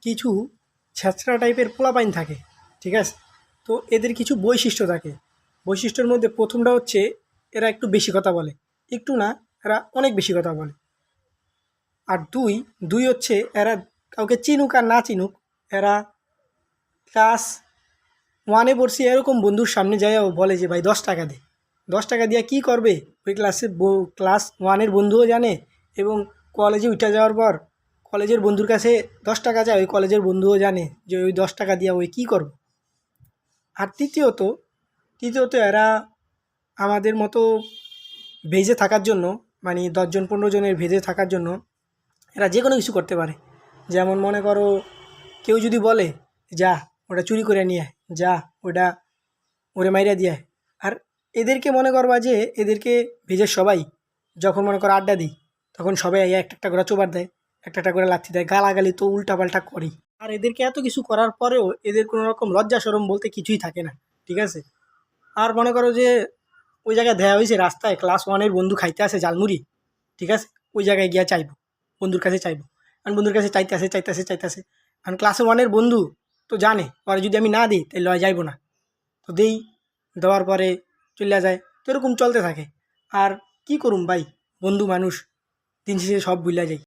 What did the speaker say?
কিছু ছ্যাঁচড়া টাইপের পোলাপাইন থাকে, ঠিক আছে? তো এদের কিছু বৈশিষ্ট্য থাকে। বৈশিষ্ট্যের মধ্যে প্রথমটা হচ্ছে এরা একটু বেশি কথা বলে। একটু না, এরা অনেক বেশি কথা বলে। আর দুই দুই হচ্ছে এরা কাউকে চিনুক আর না চিনুক, এরা ক্লাস ওয়ানে পড়ছি এরকম বন্ধুর সামনে যাইয়াও বলে যে ভাই 10 টাকা দে। 10 টাকা দিয়ে কী করবে ওই ক্লাস ওয়ানের বন্ধুও জানে, এবং কলেজে উঠে যাওয়ার পর কলেজের বন্ধুর কাছে 10 টাকা যায়, ওই কলেজের বন্ধুও জানে যে ওই 10 টাকা দিয়ে ওই কী করবে। আর তৃতীয়ত এরা আমাদের মতো ভেজে থাকার জন্য, মানে 10 জন 15 জনের ভেজে থাকার জন্য এরা যে কোনো কিছু করতে পারে। যেমন মনে করো কেউ যদি বলে যা ওটা চুরি করে নিয়ে আয়, যা ওটা ওরে মাইরা দিয়ে আয়। আর এদেরকে মনে করবা যে এদেরকে ভেজে সবাই যখন মনে করো আড্ডা দিই, তখন সবাই একটা একটা করে চোবার দেয়, একটা একটা করে লাথি দেয়, গালাগালি তো উল্টাপাল্টা করেই। আর এদেরকে এত কিছু করার পরেও এদের কোনো রকম লজ্জা শরম বলতে কিছুই থাকে না, ঠিক আছে? আর মনে করো যে ওই জায়গায় দেয়া হয়েছে রাস্তায় ক্লাস ওয়ানের বন্ধু খাইতে আসে ঝালমুড়ি, ঠিক আছে? ওই জায়গায় গিয়া চাইবো, বন্ধুর কাছে চাইবো। কারণ বন্ধুর কাছে চাইতে আসে। কারণ ক্লাস ওয়ানের বন্ধু তো জানে ওরা যদি আমি না দিই তাহলে লয় যাইবো না, তো দেই, দেওয়ার পরে চলে যায়। তো এরকম চলতে থাকে। আর কি করুম ভাই, বন্ধু মানুষ, দিন শেষে সব ভুইলা যাই।